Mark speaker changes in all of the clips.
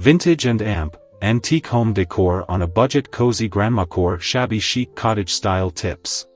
Speaker 1: Vintage and antique home decor on a budget. Cozy Grandmacore Shabby Chic Cottage style tips.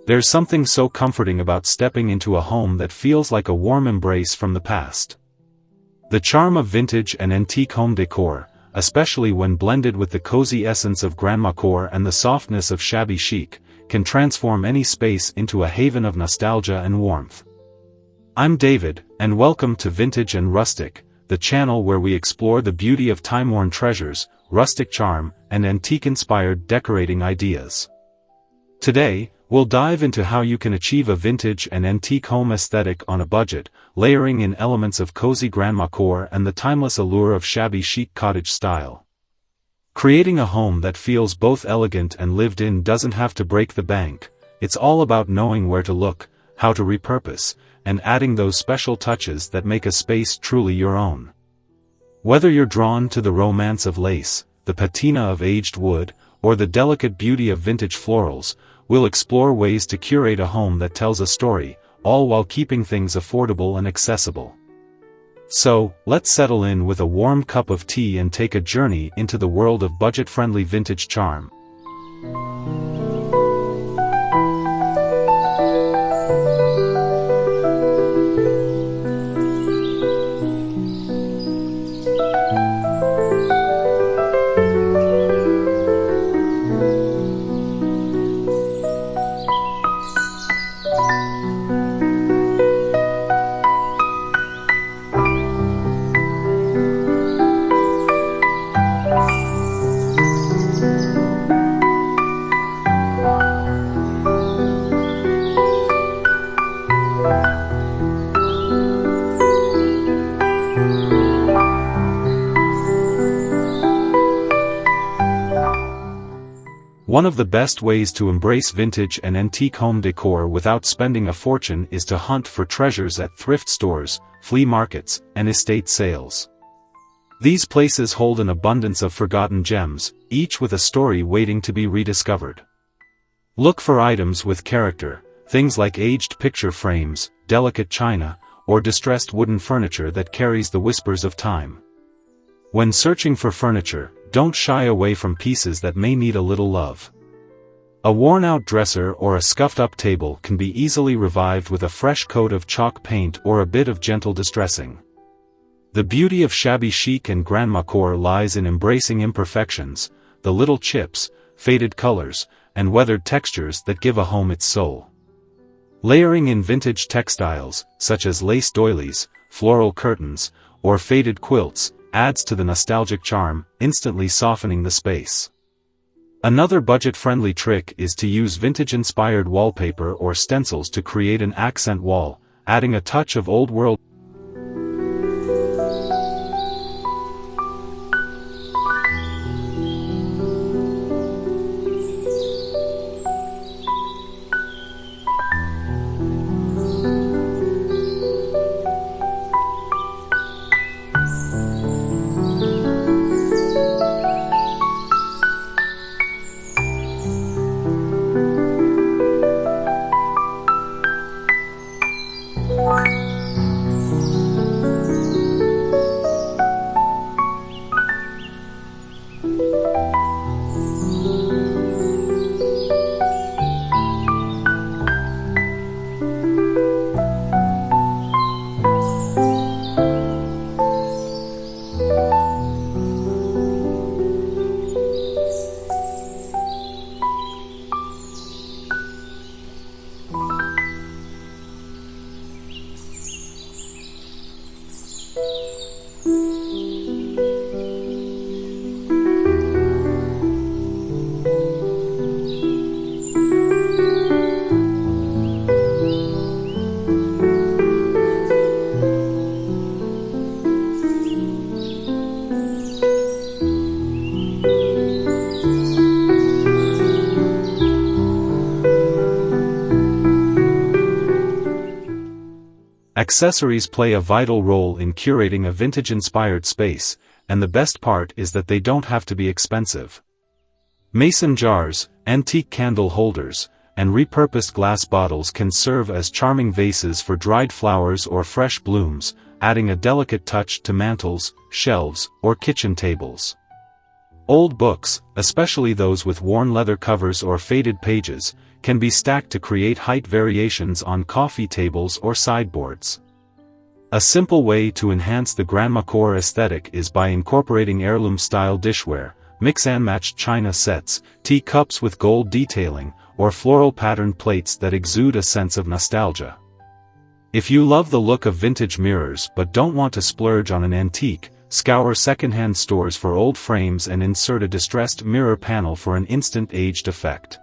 Speaker 1: There's something so comforting about stepping into a home that feels like a warm embrace from the past. The charm of vintage and antique home decor, especially when blended with the cozy essence of Grandmacore and the softness of shabby chic, can transform any space into a haven of nostalgia and warmth. I'm David, and welcome to Vintage and Rustic, the channel where we explore the beauty of time-worn treasures, rustic charm, and antique-inspired decorating ideas. Today, we'll dive into how you can achieve a vintage and antique home aesthetic on a budget, layering in elements of cozy Grandmacore and the timeless allure of shabby chic cottage style. Creating a home that feels both elegant and lived in doesn't have to break the bank. It's all about knowing where to look, how to repurpose, and adding those special touches that make a space truly your own. Whether you're drawn to the romance of lace, the patina of aged wood, or the delicate beauty of vintage florals, we'll explore ways to curate a home that tells a story, all while keeping things affordable and accessible. So, let's settle in with a warm cup of tea and take a journey into the world of budget-friendly vintage charm. One of the best ways to embrace vintage and antique home decor without spending a fortune is to hunt for treasures at thrift stores, flea markets, and estate sales. These places hold an abundance of forgotten gems, each with a story waiting to be rediscovered. Look for items with character, things like aged picture frames, delicate china, or distressed wooden furniture that carries the whispers of time. When searching for furniture, don't shy away from pieces that may need a little love. A worn-out dresser or a scuffed-up table can be easily revived with a fresh coat of chalk paint or a bit of gentle distressing. The beauty of shabby chic and Grandmacore lies in embracing imperfections, the little chips, faded colors, and weathered textures that give a home its soul. Layering in vintage textiles, such as lace doilies, floral curtains, or faded quilts, adds to the nostalgic charm, instantly softening the space. Another budget-friendly trick is to use vintage-inspired wallpaper or stencils to create an accent wall, adding a touch of old-world. Accessories play a vital role in curating a vintage-inspired space, and the best part is that they don't have to be expensive. Mason jars, antique candle holders, and repurposed glass bottles can serve as charming vases for dried flowers or fresh blooms, adding a delicate touch to mantels, shelves, or kitchen tables. Old books, especially those with worn leather covers or faded pages, can be stacked to create height variations on coffee tables or sideboards. A simple way to enhance the Grandmacore aesthetic is by incorporating heirloom-style dishware, mix-and-match china sets, tea cups with gold detailing, or floral-patterned plates that exude a sense of nostalgia. If you love the look of vintage mirrors but don't want to splurge on an antique, scour secondhand stores for old frames and insert a distressed mirror panel for an instant aged effect.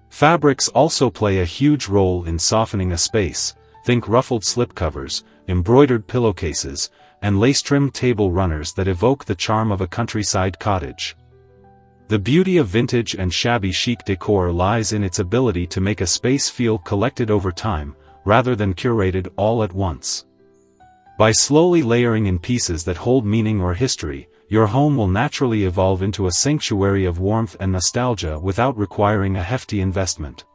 Speaker 1: Fabrics also play a huge role in softening a space. Think ruffled slipcovers, embroidered pillowcases, and lace-trimmed table runners that evoke the charm of a countryside cottage. The beauty of vintage and shabby chic decor lies in its ability to make a space feel collected over time, rather than curated all at once. By slowly layering in pieces that hold meaning or history, your home will naturally evolve into a sanctuary of warmth and nostalgia without requiring a hefty investment.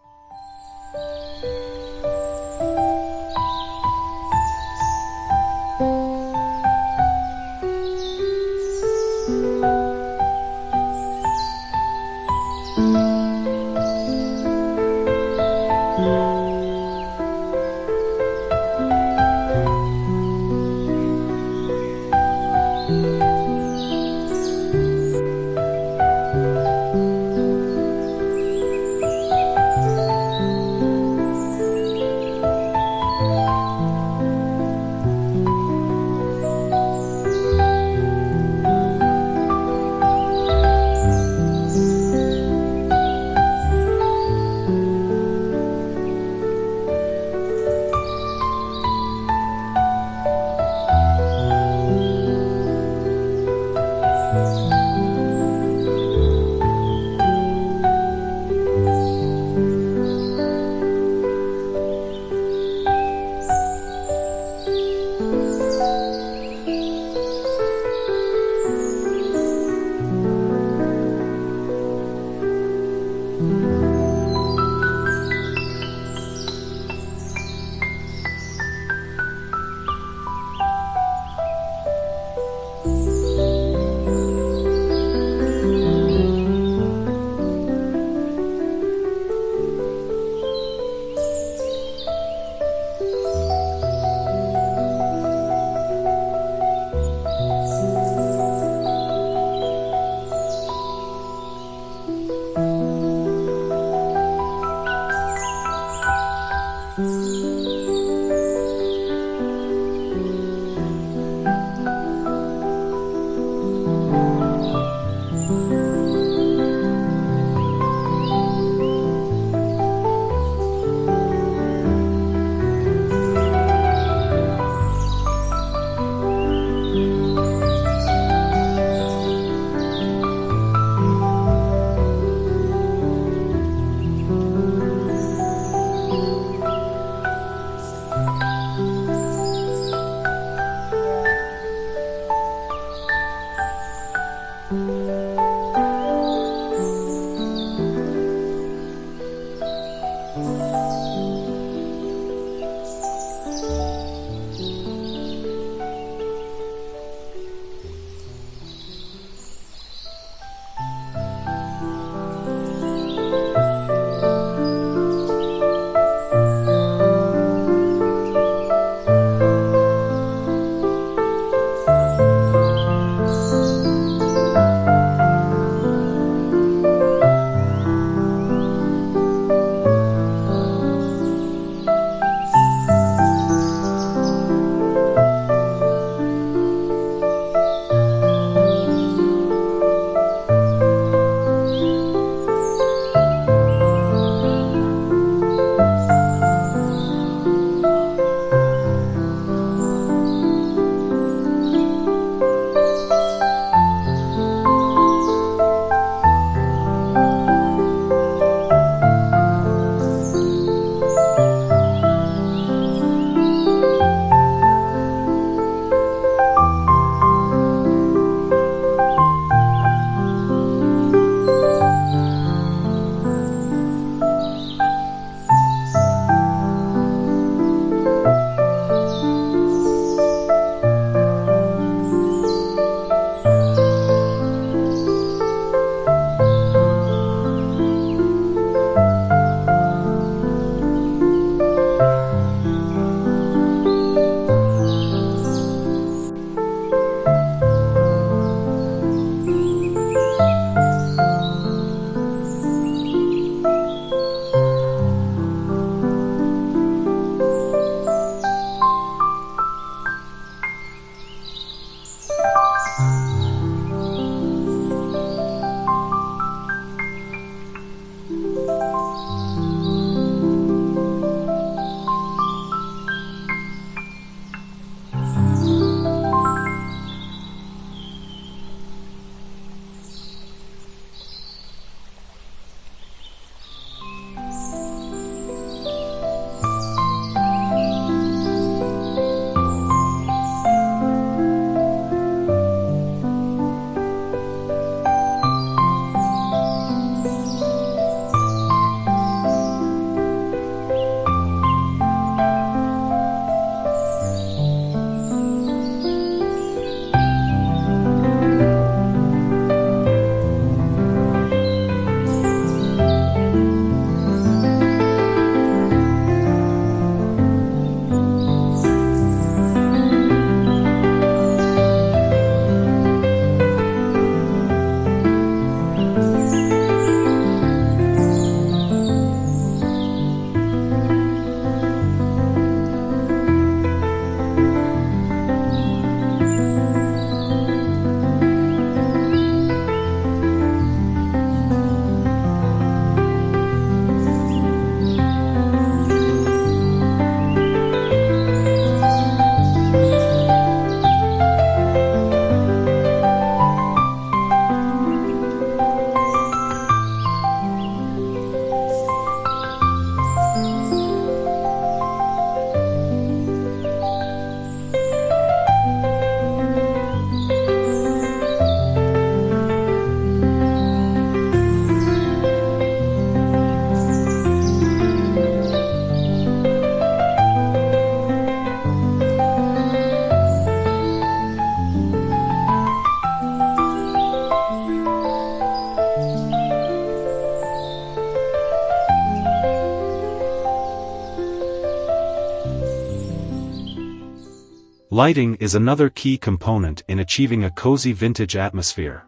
Speaker 1: Lighting is another key component in achieving a cozy vintage atmosphere.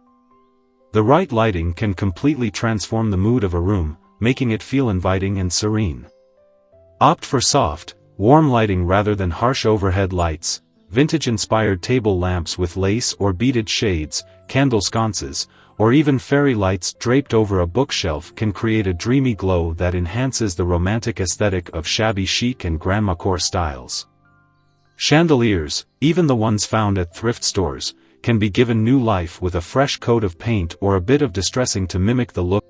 Speaker 1: The right lighting can completely transform the mood of a room, making it feel inviting and serene. Opt for soft, warm lighting rather than harsh overhead lights. Vintage-inspired table lamps with lace or beaded shades, candle sconces, or even fairy lights draped over a bookshelf can create a dreamy glow that enhances the romantic aesthetic of shabby chic and grandmacore styles. Chandeliers, even the ones found at thrift stores, can be given new life with a fresh coat of paint or a bit of distressing to mimic the look.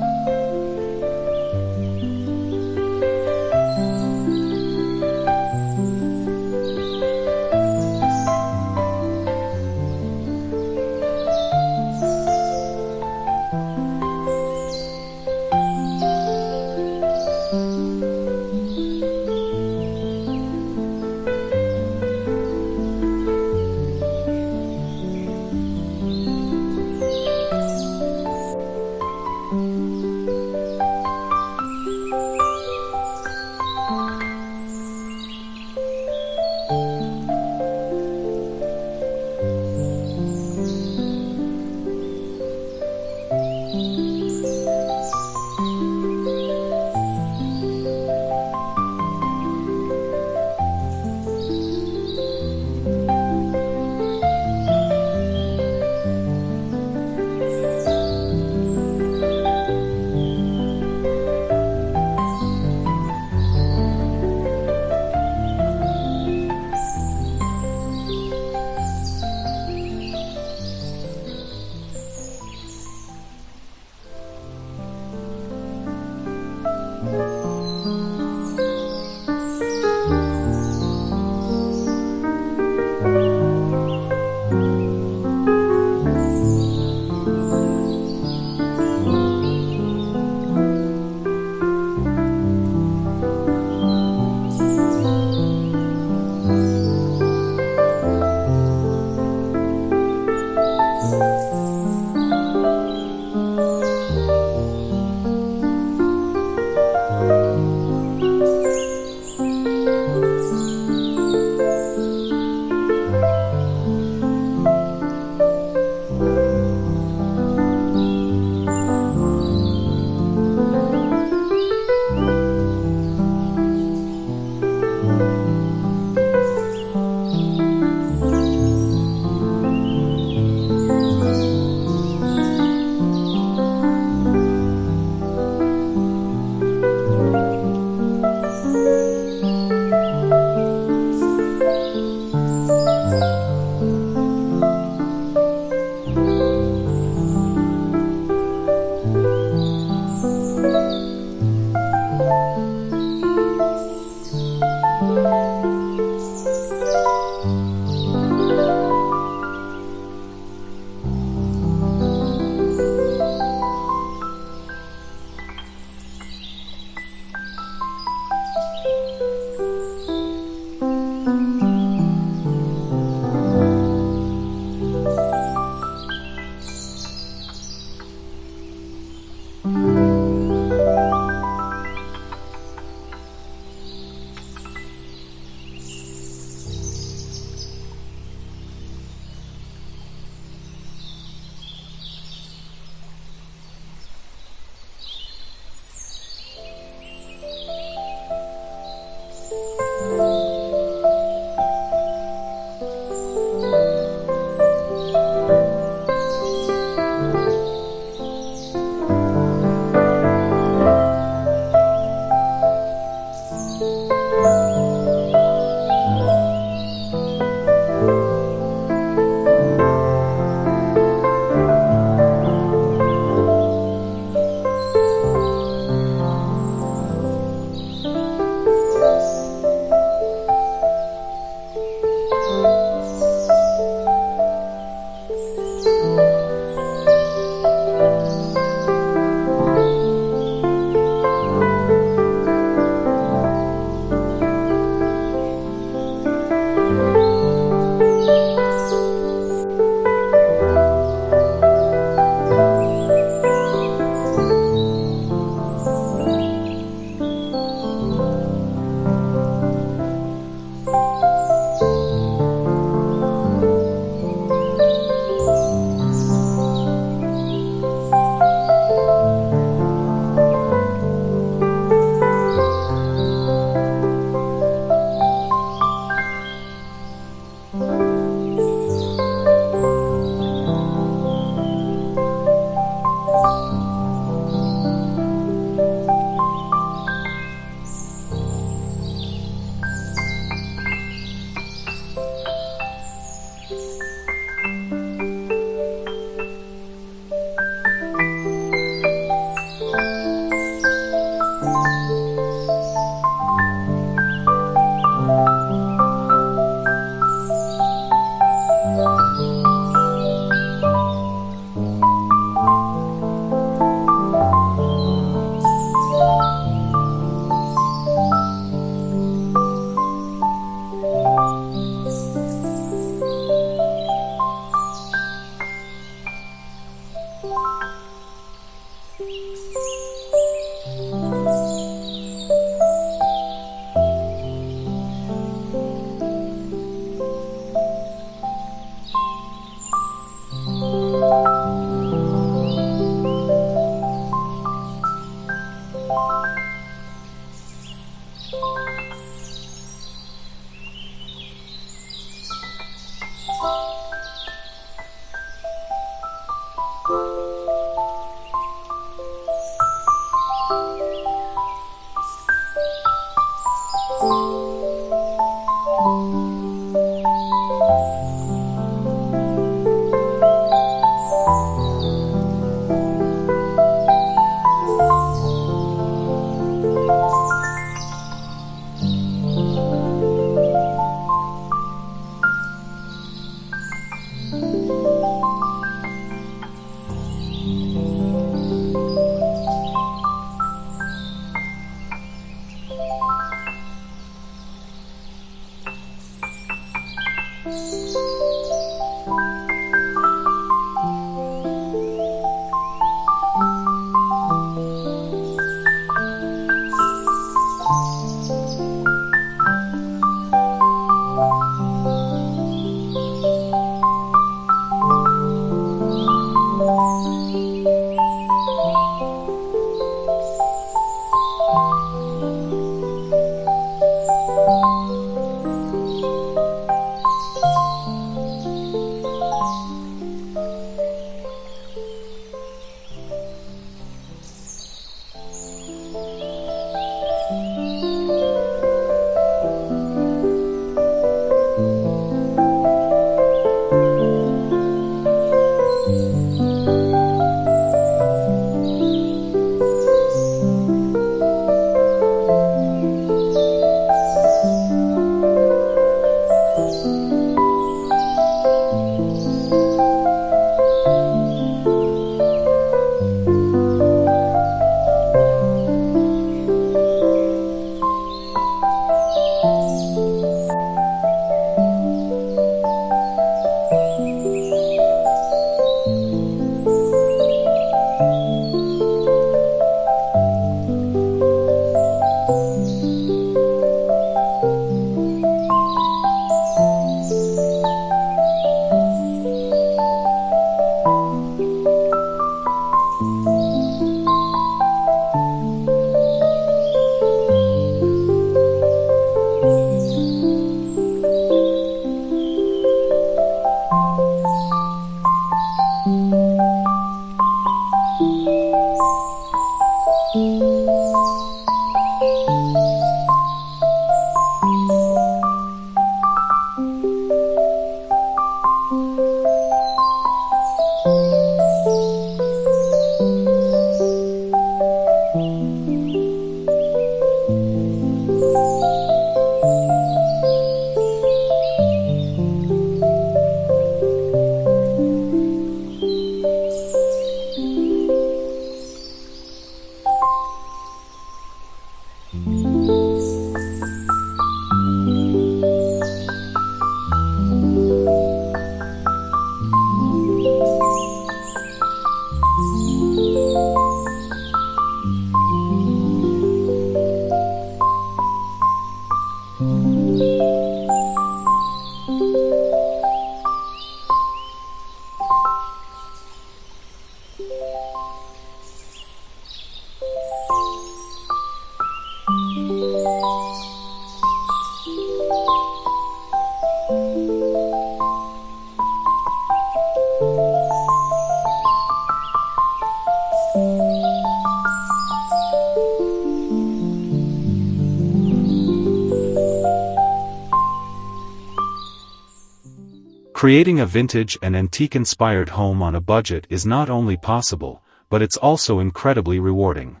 Speaker 1: Creating a vintage and antique-inspired home on a budget is not only possible, but it's also incredibly rewarding.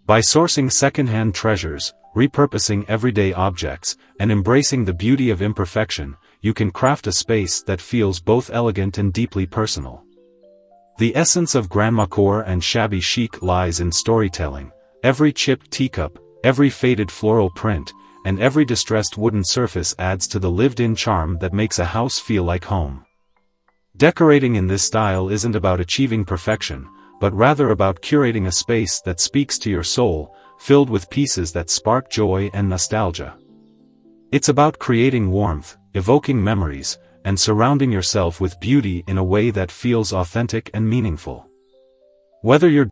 Speaker 1: By sourcing second-hand treasures, repurposing everyday objects, and embracing the beauty of imperfection, you can craft a space that feels both elegant and deeply personal. The essence of Grandmacore and Shabby Chic lies in storytelling. Every chipped teacup, every faded floral print, and every distressed wooden surface adds to the lived-in charm that makes a house feel like home. Decorating in this style isn't about achieving perfection, but rather about curating a space that speaks to your soul, filled with pieces that spark joy and nostalgia. It's about creating warmth, evoking memories, and surrounding yourself with beauty in a way that feels authentic and meaningful. Whether you're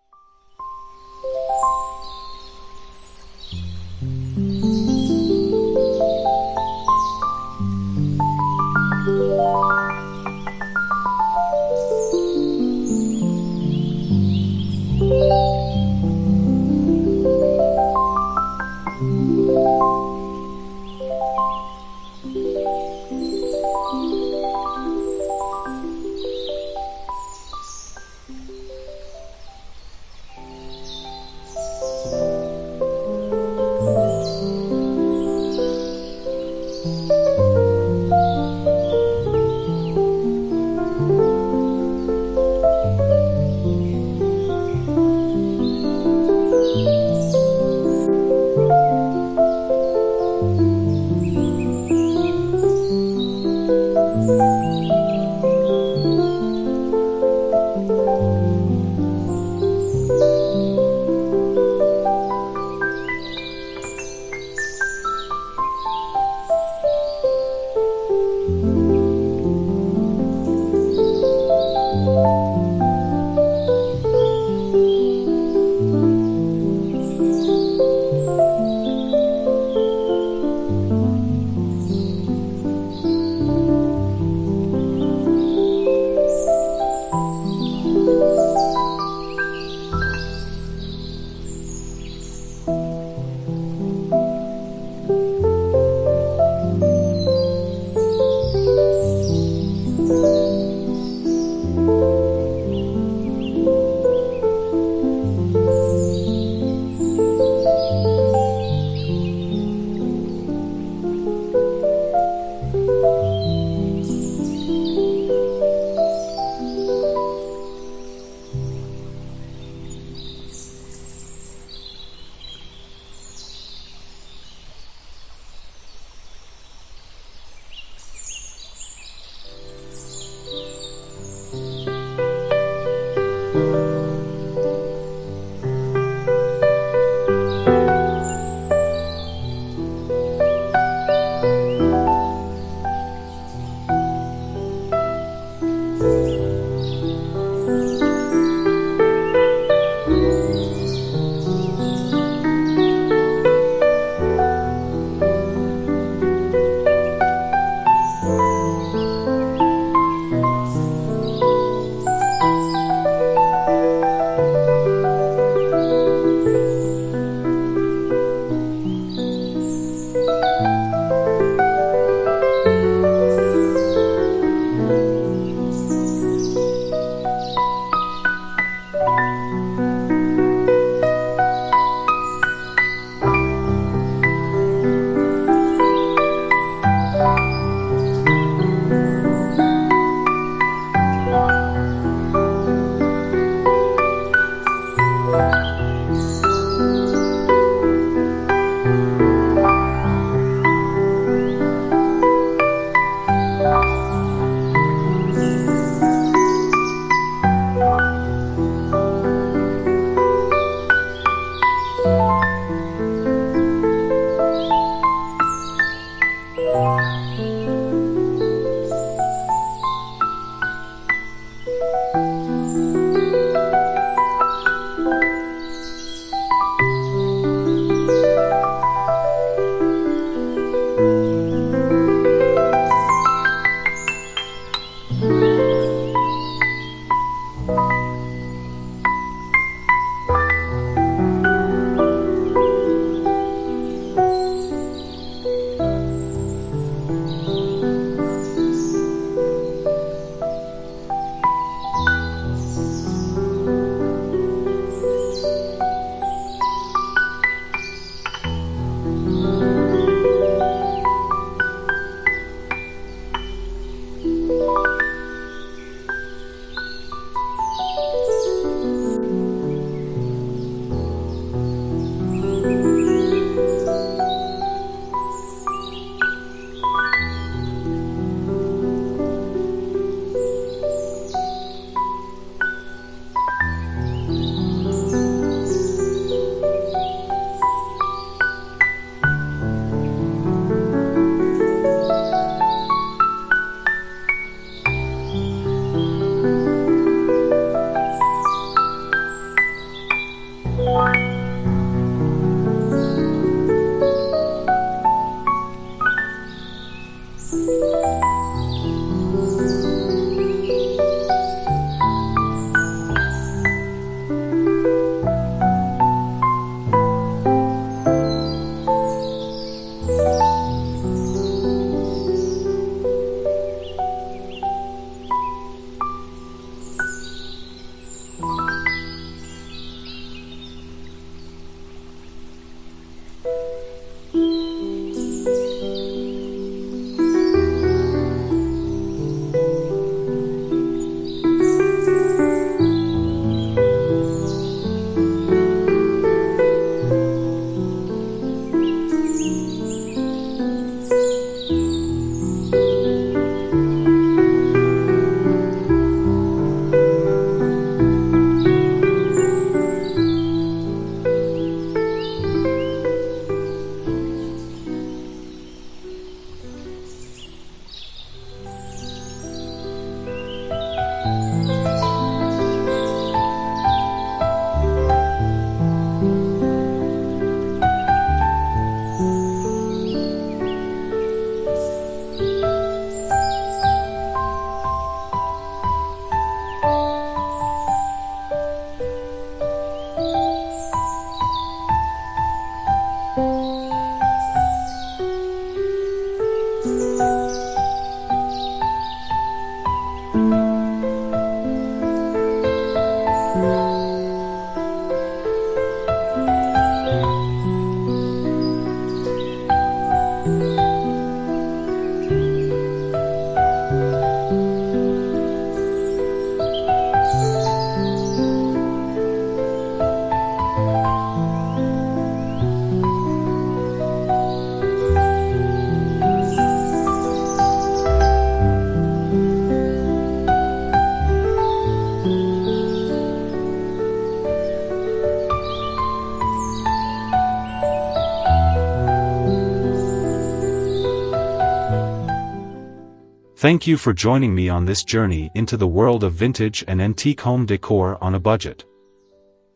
Speaker 1: Thank you for joining me on this journey into the world of vintage and antique home decor on a budget.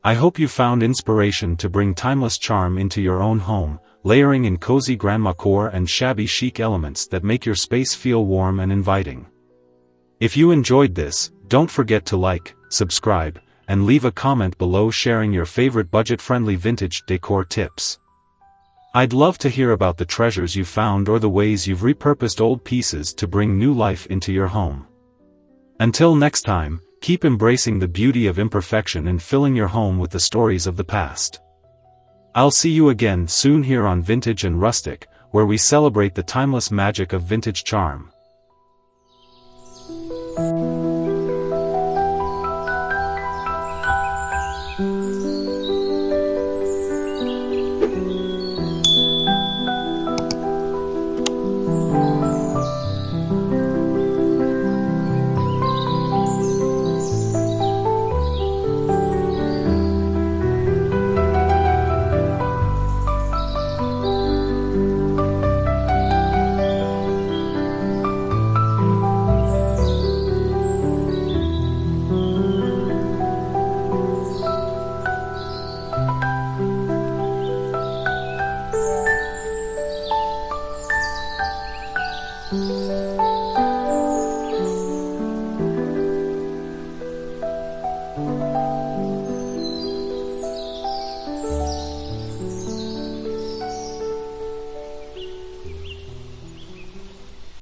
Speaker 1: I hope you found inspiration to bring timeless charm into your own home, layering in cozy Grandmacore and shabby chic elements that make your space feel warm and inviting. If you enjoyed this, don't forget to like, subscribe, and leave a comment below sharing your favorite budget-friendly vintage decor tips. I'd love to hear about the treasures you found or the ways you've repurposed old pieces to bring new life into your home. Until next time, keep embracing the beauty of imperfection and filling your home with the stories of the past. I'll see you again soon here on Vintage and Rustic, where we celebrate the timeless magic of vintage charm.